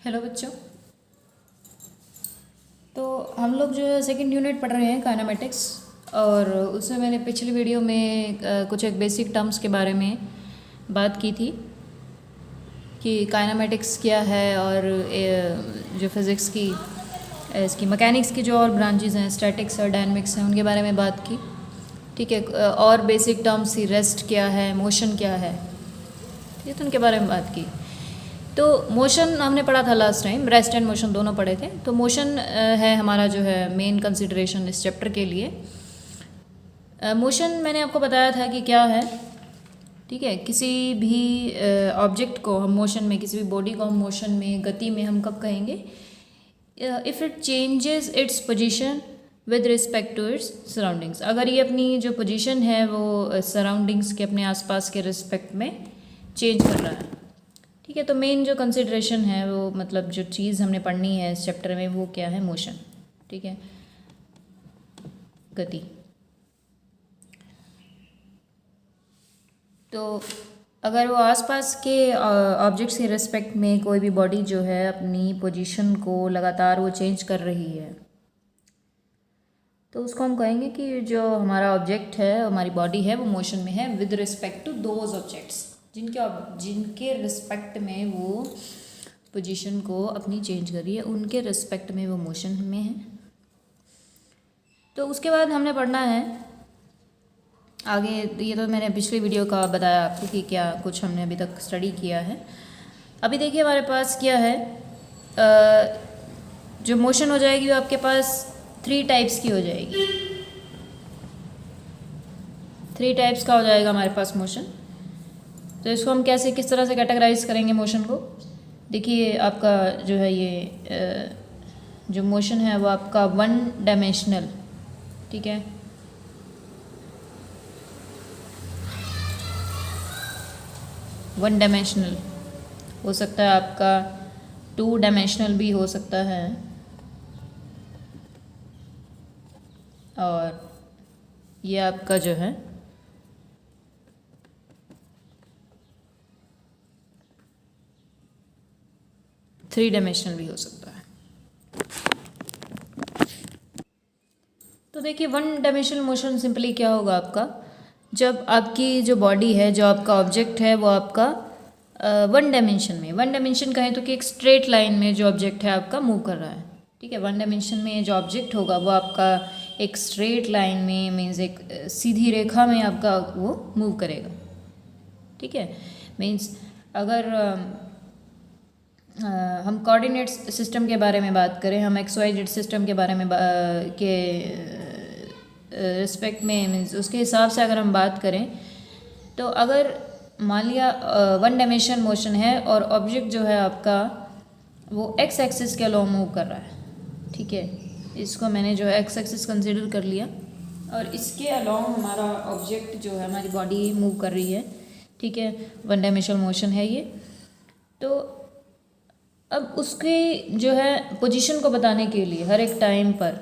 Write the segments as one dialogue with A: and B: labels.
A: Hello बच्चों। तो हम लोग जो है सेकंड यूनिट पढ़ रहे हैं काइनेमेटिक्स। और उसमें मैंने पिछली वीडियो में कुछ एक बेसिक टर्म्स के बारे में बात की थी कि काइनेमेटिक्स क्या है, और जो फिज़िक्स की इसकी मैकेनिक्स की जो और ब्रांचेस हैं, स्टैटिक्स और डायनामिक्स हैं, उनके बारे में बात की। ठीक है। और बेसिक टर्म्स ही रेस्ट क्या है, मोशन क्या है, ये तो उनके बारे में बात की। तो मोशन हमने पढ़ा था last time, rest and motion दोनों पढ़े थे। तो मोशन है हमारा जो है मेन कंसिडरेशन इस चैप्टर के लिए। मोशन मैंने आपको बताया था कि क्या है। ठीक है। किसी भी ऑब्जेक्ट को हम मोशन में, किसी भी बॉडी को हम मोशन में, गति में हम कब कहेंगे? If it changes its position with respect to its surroundings. अगर ये अपनी जो पोजीशन है वो सराउंडिंग्स के, अपने आसपास के रिस्पेक्ट में चेंज कर रहा है। ठीक है। तो मेन जो कंसिडरेशन है वो, मतलब जो चीज़ हमने पढ़नी है इस चैप्टर में, वो क्या है? मोशन। ठीक है, गति। तो अगर वो आसपास के ऑब्जेक्ट्स के रिस्पेक्ट में कोई भी बॉडी जो है अपनी पोजीशन को लगातार वो चेंज कर रही है, तो उसको हम कहेंगे कि जो हमारा ऑब्जेक्ट है, हमारी बॉडी है, वो मोशन में है with respect to those objects, जिनके रिस्पेक्ट में वो पोजीशन को अपनी चेंज कर रही है, उनके रिस्पेक्ट में वो मोशन में है। तो उसके बाद हमने पढ़ना है आगे। ये तो मैंने पिछली वीडियो का बताया आपको कि क्या कुछ हमने अभी तक स्टडी किया है। अभी देखिए हमारे पास क्या है, जो मोशन हो जाएगी वो आपके पास 3 टाइप्स की हो जाएगी। 3 टाइप्स का हो जाएगा हमारे पास मोशन। तो इसको हम कैसे, किस तरह से कैटेगराइज करेंगे मोशन को? देखिए आपका जो है ये जो मोशन है वो आपका 1 डायमेंशनल। ठीक है, वन डायमेंशनल हो सकता है, आपका 2 डायमेंशनल भी हो सकता है, और ये आपका जो है 3 डायमेंशनल भी हो सकता है। तो देखिए 1 डायमेंशनल मोशन सिंपली क्या होगा आपका, जब आपकी जो बॉडी है, जो आपका ऑब्जेक्ट है, वो आपका 1 डायमेंशन में, 1 डायमेंशन कहें तो कि एक स्ट्रेट लाइन में जो ऑब्जेक्ट है आपका मूव कर रहा है। ठीक है। 1 डायमेंशन में जो ऑब्जेक्ट होगा वो आपका एक स्ट्रेट लाइन में, मीन्स एक सीधी रेखा में आपका वो मूव करेगा। ठीक है। मीन्स अगर हम कोऑर्डिनेट सिस्टम के बारे में बात करें, हम XYZ सिस्टम के बारे में के रिस्पेक्ट में, मीन्स उसके हिसाब से अगर हम बात करें, तो अगर मान लिया 1 डायमेंशन मोशन है और ऑब्जेक्ट जो है आपका वो X एक्सिस के अलोंग मूव कर रहा है। ठीक है, इसको मैंने जो है X एक्सिस कंसिडर कर लिया, और इसके अलोंग हमारा ऑब्जेक्ट जो है, हमारी बॉडी मूव कर रही है। ठीक है, 1 डायमेंशनल मोशन है ये। तो अब उसके जो है पोजीशन को बताने के लिए हर एक टाइम पर,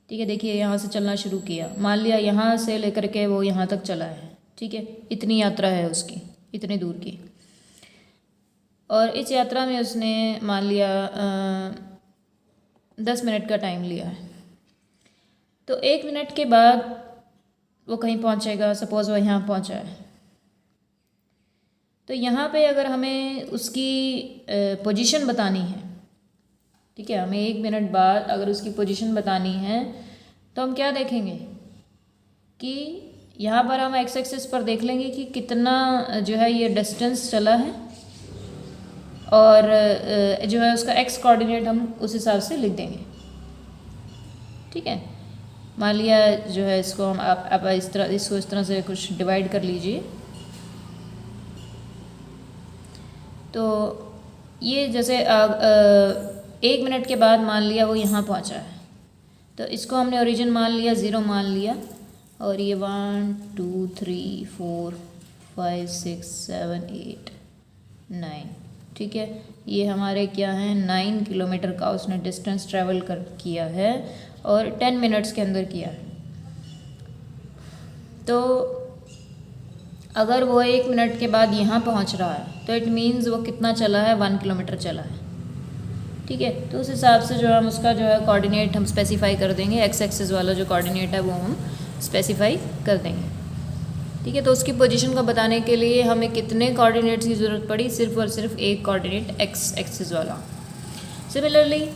A: ठीक है, देखिए यहाँ से चलना शुरू किया, मान लिया यहाँ से लेकर के वो यहाँ तक चला है। ठीक है, इतनी यात्रा है उसकी, इतनी दूर की, और इस यात्रा में उसने मान लिया 10 मिनट का टाइम लिया है। तो 1 मिनट के बाद वो कहीं पहुँचेगा, सपोज़ वो यहाँ पहुँचा है। तो यहाँ पे अगर हमें उसकी पोजीशन बतानी है, ठीक है, हमें 1 मिनट बाद अगर उसकी पोजीशन बतानी है, तो हम क्या देखेंगे कि यहाँ पर हम एक्स एक्सिस पर देख लेंगे कि कितना जो है ये डिस्टेंस चला है, और जो है उसका एक्स कोऑर्डिनेट हम उस हिसाब से लिख देंगे। ठीक है, मान लिया जो है इसको हम आप इसको इस तरह से कुछ डिवाइड कर लीजिए। तो ये जैसे 1 मिनट के बाद मान लिया वो यहाँ पहुँचा है, तो इसको हमने ओरिजिन मान लिया, 0 मान लिया, और ये 1 2 3 4 5 6 7 8 9, ठीक है, ये हमारे क्या है 9 किलोमीटर का उसने डिस्टेंस ट्रैवल कर किया है, और 10 मिनट्स के अंदर किया है। तो अगर वो 1 मिनट के बाद यहाँ पहुँच रहा है तो इट मीन्स वो कितना चला है, 1 किलोमीटर चला है। ठीक है, तो उस हिसाब से जो हम उसका जो है कोऑर्डिनेट हम स्पेसिफाई कर देंगे, एक्स एक्सिस वाला जो कोऑर्डिनेट है वो हम स्पेसिफाई कर देंगे। ठीक है, तो उसकी पोजीशन को बताने के लिए हमें कितने कोऑर्डिनेट्स की ज़रूरत पड़ी, सिर्फ और सिर्फ एक कोऑर्डिनेट एक्स एक्सिस वाला। सिमिलरली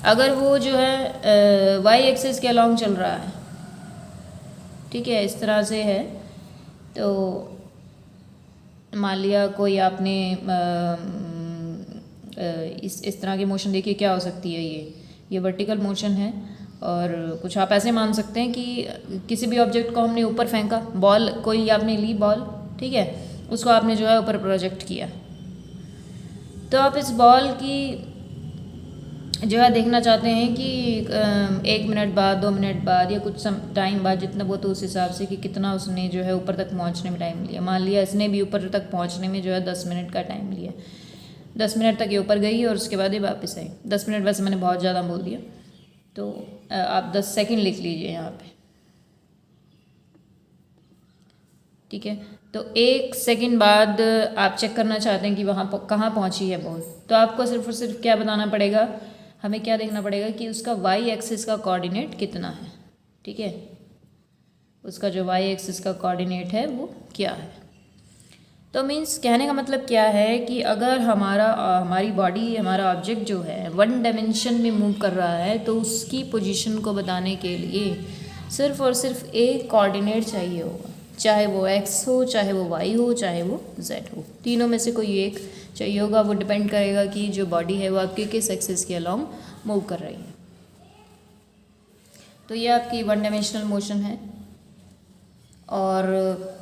A: अगर वो जो है वाई एक्सिस के अलॉन्ग चल रहा है, ठीक है, इस तरह से है, तो मान लिया कोई आपने इस तरह की मोशन देखिए क्या हो सकती है, ये वर्टिकल मोशन है, और कुछ आप ऐसे मान सकते हैं कि किसी भी ऑब्जेक्ट को हमने ऊपर फेंका, बॉल कोई आपने ली बॉल, ठीक है, उसको आपने जो है ऊपर प्रोजेक्ट किया, तो आप इस बॉल की जो है देखना चाहते हैं कि 1 मिनट बाद, 2 मिनट बाद या कुछ टाइम बाद, जितना वो, तो उस हिसाब से कि कितना उसने जो है ऊपर तक पहुंचने में टाइम लिया। मान लिया इसने भी ऊपर तक पहुंचने में जो है 10 मिनट का टाइम लिया, 10 मिनट तक ये ऊपर गई और उसके बाद ये वापस आई। 10 मिनट वैसे मैंने बहुत ज़्यादा बोल दिया, तो आप 10 सेकेंड लिख लीजिए यहाँ पे। ठीक है, तो 1 सेकेंड बाद आप चेक करना चाहते हैं कि वहाँ कहाँ पहुँची है बॉल, तो आपको सिर्फ और सिर्फ क्या बताना पड़ेगा, हमें क्या देखना पड़ेगा कि उसका वाई एक्सिस का कोऑर्डिनेट कितना है। ठीक है, उसका जो वाई एक्सिस का कोऑर्डिनेट है वो क्या है। तो मीन्स कहने का मतलब क्या है कि अगर हमारी बॉडी, हमारा ऑब्जेक्ट जो है 1 डायमेंशन में मूव कर रहा है, तो उसकी पोजीशन को बताने के लिए सिर्फ और सिर्फ एक कोऑर्डिनेट चाहिए होगा, चाहे वो एक्स हो, चाहे वो वाई हो, चाहे वो जेड हो, तीनों में से कोई एक चाहिए होगा। वो डिपेंड करेगा कि जो बॉडी है वो आपके किस एक्सिस के अलॉन्ग मूव कर रही है। तो ये आपकी 1 डायमेंशनल मोशन है, और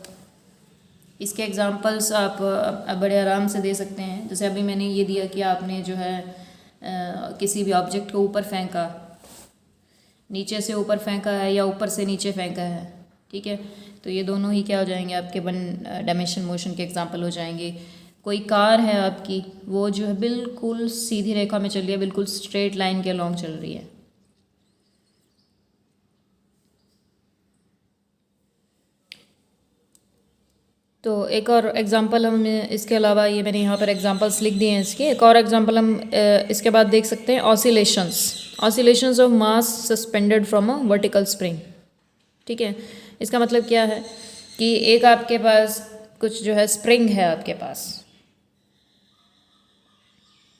A: इसके एग्जांपल्स आप बड़े आराम से दे सकते हैं। जैसे अभी मैंने ये दिया कि आपने जो है किसी भी ऑब्जेक्ट को ऊपर फेंका, नीचे से ऊपर फेंका है या ऊपर से नीचे फेंका है, ठीक है, तो ये दोनों ही क्या हो जाएंगे, आपके 1 डायमेंशनल मोशन के एग्जांपल हो जाएंगे। कोई कार है आपकी, वो जो है बिल्कुल सीधी रेखा में चल रही है, बिल्कुल स्ट्रेट लाइन के अलॉन्ग चल रही है। तो एक और एग्जांपल हम इसके अलावा, ये मैंने यहाँ पर एग्जांपल्स लिख दिए हैं इसके, एक और एग्जांपल हम इसके बाद देख सकते हैं, oscillations of mass suspended from a vertical spring. ठीक है, इसका मतलब क्या है कि एक आपके पास कुछ जो है स्प्रिंग है आपके पास,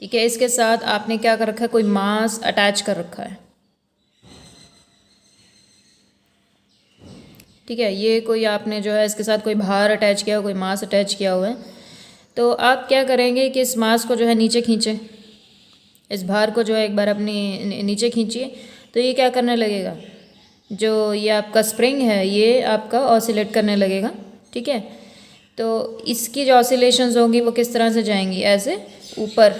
A: ठीक है, इसके साथ आपने क्या कर रखा है, कोई मास अटैच कर रखा है। ठीक है, ये कोई आपने जो है इसके साथ कोई भार अटैच किया, कोई मास अटैच किया हुआ है, तो आप क्या करेंगे कि इस मास को जो है नीचे खींचें, इस भार को जो है एक बार अपनी नीचे खींचिए, तो ये क्या करने लगेगा, जो ये आपका स्प्रिंग है ये आपका ऑसिलेट करने लगेगा। ठीक है, तो इसकी जो ऑसिलेशंस होंगी वो किस तरह से जाएंगी, ऐसे ऊपर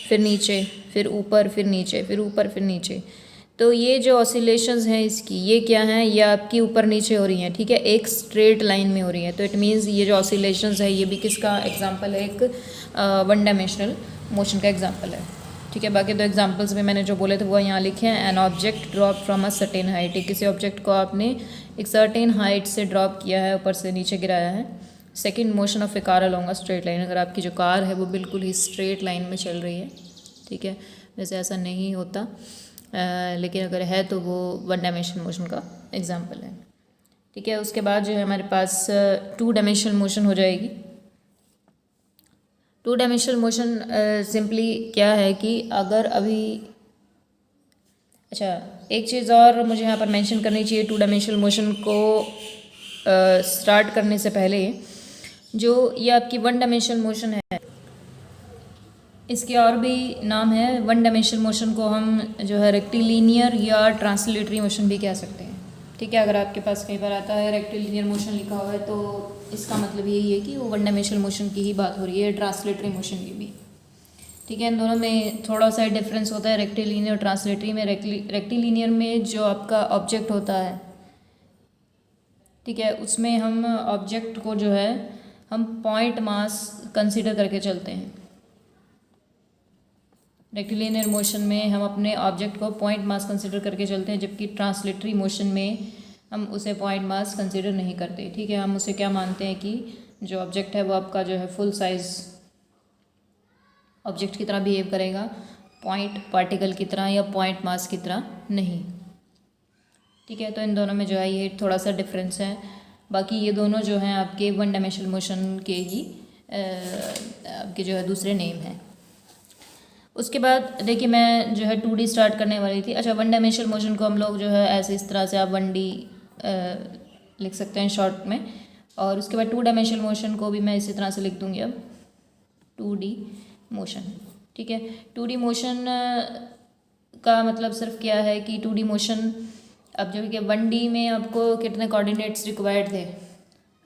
A: फिर नीचे, फिर ऊपर फिर नीचे, फिर ऊपर फिर नीचे। तो ये जो ऑसिलेशंस हैं इसकी, ये क्या हैं, ये आपकी ऊपर नीचे हो रही हैं, ठीक है, एक स्ट्रेट लाइन में हो रही है। तो इट मीन्स ये जो ऑसिलेशंस है ये भी किसका एग्जांपल है, एक 1 डायमेंशनल मोशन का एग्जांपल है। ठीक है, बाकी 2 एग्जांपल्स में मैंने जो बोले थे वो यहाँ लिखे हैं। An object drop from a certain height, किसी ऑब्जेक्ट को आपने एक सर्टेन हाइट से ड्रॉप किया है, ऊपर से नीचे गिराया है। Second, motion of A car along a straight line, अगर आपकी जो कार है वो बिल्कुल ही स्ट्रेट लाइन में चल रही है। ठीक है, वैसे ऐसा नहीं होता, लेकिन अगर है तो वो 1 डायमेंशनल मोशन का एग्जांपल है। ठीक है, उसके बाद जो है हमारे पास 2 डायमेंशनल मोशन हो जाएगी। 2 डायमेंशनल मोशन सिंपली क्या है कि अगर अभी, अच्छा एक चीज़ और मुझे यहाँ पर मेंशन करनी चाहिए 2 डायमेंशनल मोशन को स्टार्ट करने से पहले, जो ये आपकी 1 डायमेंशनल मोशन है, इसके और भी नाम है। 1 डायमेंशनल मोशन को हम जो है रेक्टिलिनियर या ट्रांसलेटरी मोशन भी कह सकते हैं। ठीक है, अगर आपके पास कई बार आता है रेक्टिलिनियर मोशन लिखा हुआ है, तो इसका मतलब यही है कि वो 1 डायमेंशनल मोशन की ही बात हो रही है, ट्रांसलेटरी मोशन की भी। ठीक है, इन दोनों में थोड़ा सा डिफरेंस होता है, रेक्टिलिनियर और ट्रांसलेटरी में। रेक्टिलिनियर में जो आपका ऑब्जेक्ट होता है, ठीक है, उसमें हम ऑब्जेक्ट को जो है हम पॉइंट मास कंसीडर करके चलते हैं। रेक्टिलिनियर मोशन में हम अपने ऑब्जेक्ट को पॉइंट मास कंसीडर करके चलते हैं, जबकि ट्रांसलेटरी मोशन में हम उसे पॉइंट मास कंसीडर नहीं करते। ठीक है, हम उसे क्या मानते हैं कि जो ऑब्जेक्ट है वो आपका जो है फुल साइज़ ऑब्जेक्ट की तरह बिहेव करेगा, पॉइंट पार्टिकल की तरह या पॉइंट मास की तरह नहीं। ठीक है, तो इन दोनों में जो है ये थोड़ा सा डिफरेंस है। बाकी ये दोनों जो हैं आपके वन डायमेंशनल मोशन के ही आपके जो है दूसरे नेम हैं। उसके बाद देखिए मैं जो है 2D स्टार्ट करने वाली थी। अच्छा, वन डायमेंशनल मोशन को हम लोग जो है ऐसे इस तरह से आप 1D लिख सकते हैं शॉर्ट में, और उसके बाद 2 डायमेंशनल मोशन को भी मैं इसी तरह से लिख दूँगी अब 2D मोशन। ठीक है, 2D मोशन का मतलब सिर्फ क्या है कि 2D मोशन अब जो कि 1D में आपको कितने कोऑर्डिनेट्स रिक्वायर्ड थे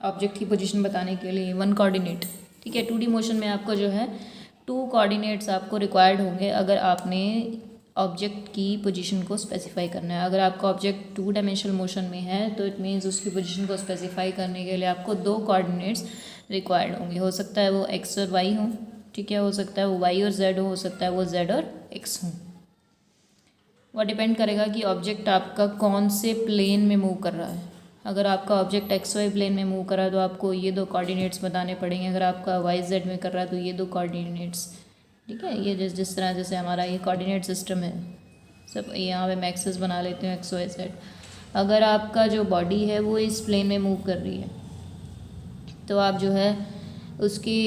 A: ऑब्जेक्ट की पोजीशन बताने के लिए, 1 कोऑर्डिनेट। ठीक है, 2D मोशन में आपको जो है 2 कोऑर्डिनेट्स आपको रिक्वायर्ड होंगे अगर आपने ऑब्जेक्ट की पोजीशन को स्पेसिफाई करना है। अगर आपका ऑब्जेक्ट 2 डायमेंशनल मोशन में है तो इट मीन्स उसकी पोजीशन को स्पेसिफाई करने के लिए आपको 2 कोऑर्डिनेट्स रिक्वायर्ड होंगे। हो सकता है वो x और y हों, ठीक है, हो सकता है वो y और z हो सकता है वो z और x हों। वह डिपेंड करेगा कि ऑब्जेक्ट आपका कौन से प्लेन में मूव कर रहा है। अगर आपका ऑब्जेक्ट एक्स वाई प्लेन में मूव कर रहा है तो आपको ये 2 कोऑर्डिनेट्स बताने पड़ेंगे। अगर आपका वाई जेड में कर रहा है तो ये 2 कोऑर्डिनेट्स। ठीक है, ये जिस तरह जैसे हमारा ये कोऑर्डिनेट सिस्टम है, सब यहाँ पे मैं एक्सेस बना लेती हूँ एक्स वाई जेड। अगर आपका जो बॉडी है वो इस प्लेन में मूव कर रही है तो आप जो है उसकी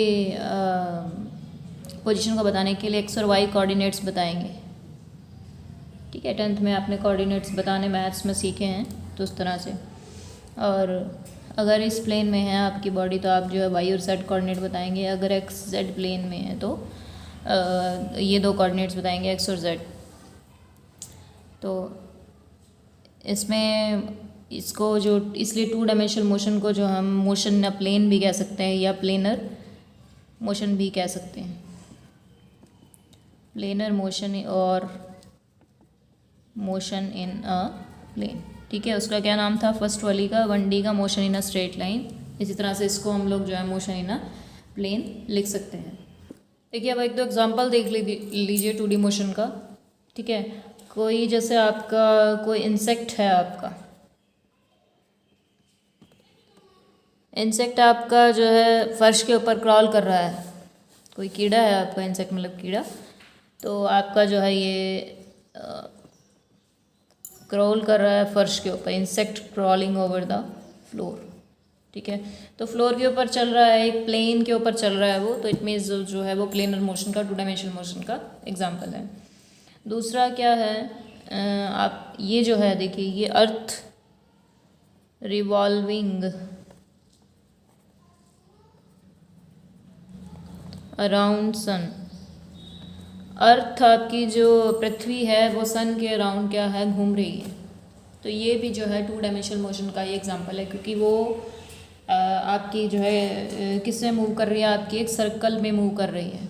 A: पोजीशन को बताने के लिए एक्स और वाई कोऑर्डिनेट्स बताएंगे। ठीक है, 10th में आपने कोऑर्डिनेट्स बताने मैथ्स में सीखे हैं तो उस तरह से। और अगर इस प्लेन में है आपकी बॉडी तो आप जो है वाई और जेड कोऑर्डिनेट बताएंगे। अगर एक्स जेड प्लेन में है तो ये 2 कोऑर्डिनेट्स बताएंगे एक्स और जेड। तो इसमें इसको जो इसलिए 2 डायमेंशनल मोशन को जो हम मोशन इन प्लेन भी कह सकते हैं या प्लेनर मोशन भी कह सकते हैं। प्लेनर मोशन और मोशन इन अ प्लेन। ठीक है, उसका क्या नाम था फर्स्ट वाली का 1D का motion in a straight line. इसी तरह से इसको हम लोग जो है मोशन इन अ प्लेन लिख सकते हैं। देखिए अब एक 2 एग्जांपल देख लीजिए 2D मोशन का। ठीक है, कोई जैसे आपका कोई इंसेक्ट है, आपका इंसेक्ट आपका जो है फर्श के ऊपर क्रॉल कर रहा है। कोई कीड़ा है आपका, इंसेक्ट मतलब कीड़ा, तो आपका जो है ये क्रॉल कर रहा है फर्श के ऊपर। Insect crawling over the floor. ठीक है, तो फ्लोर के ऊपर चल रहा है, एक प्लेन के ऊपर चल रहा है वो, तो इट मीन्स जो है वो प्लेनर मोशन का 2 डायमेंशनल मोशन का एग्जांपल है। दूसरा क्या है, आप ये जो है देखिए ये अर्थ रिवॉल्विंग अराउंड सन। अर्थ आपकी जो पृथ्वी है वो सन के अराउंड क्या है, घूम रही है। तो ये भी जो है 2 डायमेंशनल मोशन का ही एग्जांपल है, क्योंकि वो आपकी जो है किससे मूव कर रही है, आपकी एक सर्कल में मूव कर रही है।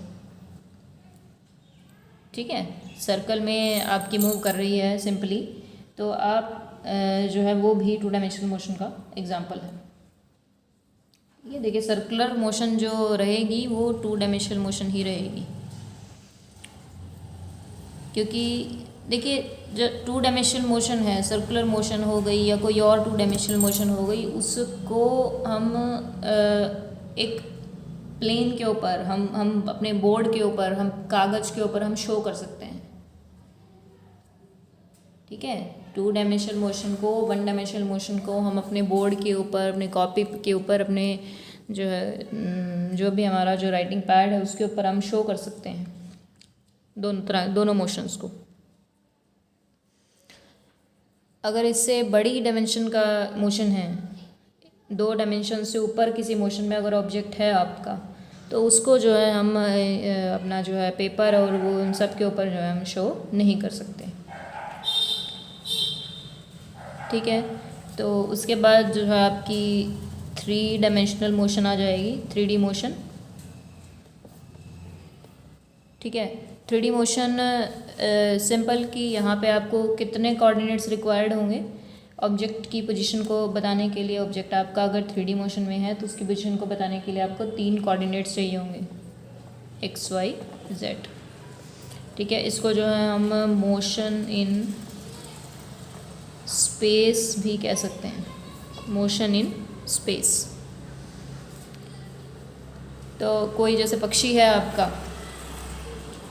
A: ठीक है, सर्कल में आपकी मूव कर रही है सिंपली, तो आप जो है वो भी 2 डायमेंशनल मोशन का एग्जांपल है। ये देखिए सर्कुलर मोशन जो रहेगी वो 2 डायमेंशनल मोशन ही रहेगी, क्योंकि देखिए जो 2 डायमेंशनल मोशन है, सर्कुलर मोशन हो गई या कोई और 2 डायमेंशनल मोशन हो गई, उसको हम एक प्लेन के ऊपर हम अपने बोर्ड के ऊपर, हम कागज़ के ऊपर हम शो कर सकते हैं। ठीक है, 2 डायमेंशनल मोशन को, 1 डायमेंशनल मोशन को हम अपने बोर्ड के ऊपर, अपने कॉपी के ऊपर, अपने जो है जो भी हमारा जो राइटिंग पैड है उसके ऊपर हम शो कर सकते हैं दोनों मोशंस को। अगर इससे बड़ी डायमेंशन का मोशन है, 2 डायमेंशन से ऊपर किसी मोशन में अगर ऑब्जेक्ट है आपका, तो उसको जो है हम अपना जो है पेपर और वो उन सब के ऊपर जो है हम शो नहीं कर सकते। ठीक है, तो उसके बाद जो है आपकी 3 डायमेंशनल मोशन आ जाएगी, 3D मोशन। ठीक है, 3D मोशन सिंपल कि यहाँ पे आपको कितने कोऑर्डिनेट्स रिक्वायर्ड होंगे ऑब्जेक्ट की पोजीशन को बताने के लिए। ऑब्जेक्ट आपका अगर 3D मोशन में है तो उसकी पोजीशन को बताने के लिए आपको 3 कोऑर्डिनेट्स चाहिए होंगे, एक्स वाई जेड। ठीक है, इसको जो है हम मोशन इन स्पेस भी कह सकते हैं, मोशन इन स्पेस। तो कोई जैसे पक्षी है आपका,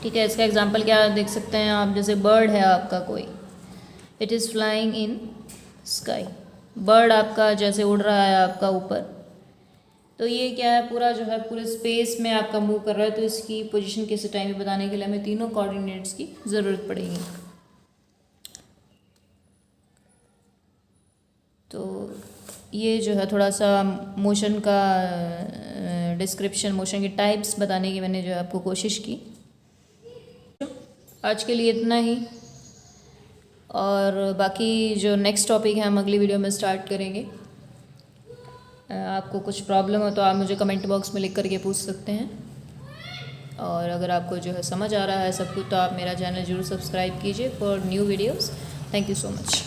A: ठीक है, इसका एग्जांपल क्या देख सकते हैं आप, जैसे बर्ड है आपका कोई, it is flying in sky, bird आपका जैसे उड़ रहा है आपका ऊपर, तो ये क्या है, पूरा जो है पूरे स्पेस में आपका मूव कर रहा है, तो इसकी पोजीशन किस टाइम में बताने के लिए हमें तीनों कोऑर्डिनेट्स की ज़रूरत पड़ेगी। तो ये जो है थोड़ा सा मोशन का डिस्क्रिप्शन, मोशन की टाइप्स बताने की मैंने जो है आपको कोशिश की। आज के लिए इतना ही, और बाकी जो नेक्स्ट टॉपिक है हम अगली वीडियो में स्टार्ट करेंगे। आपको कुछ प्रॉब्लम हो तो आप मुझे कमेंट बॉक्स में लिख करके पूछ सकते हैं, और अगर आपको जो है समझ आ रहा है सब कुछ तो आप मेरा चैनल ज़रूर सब्सक्राइब कीजिए for new videos. Thank you so much.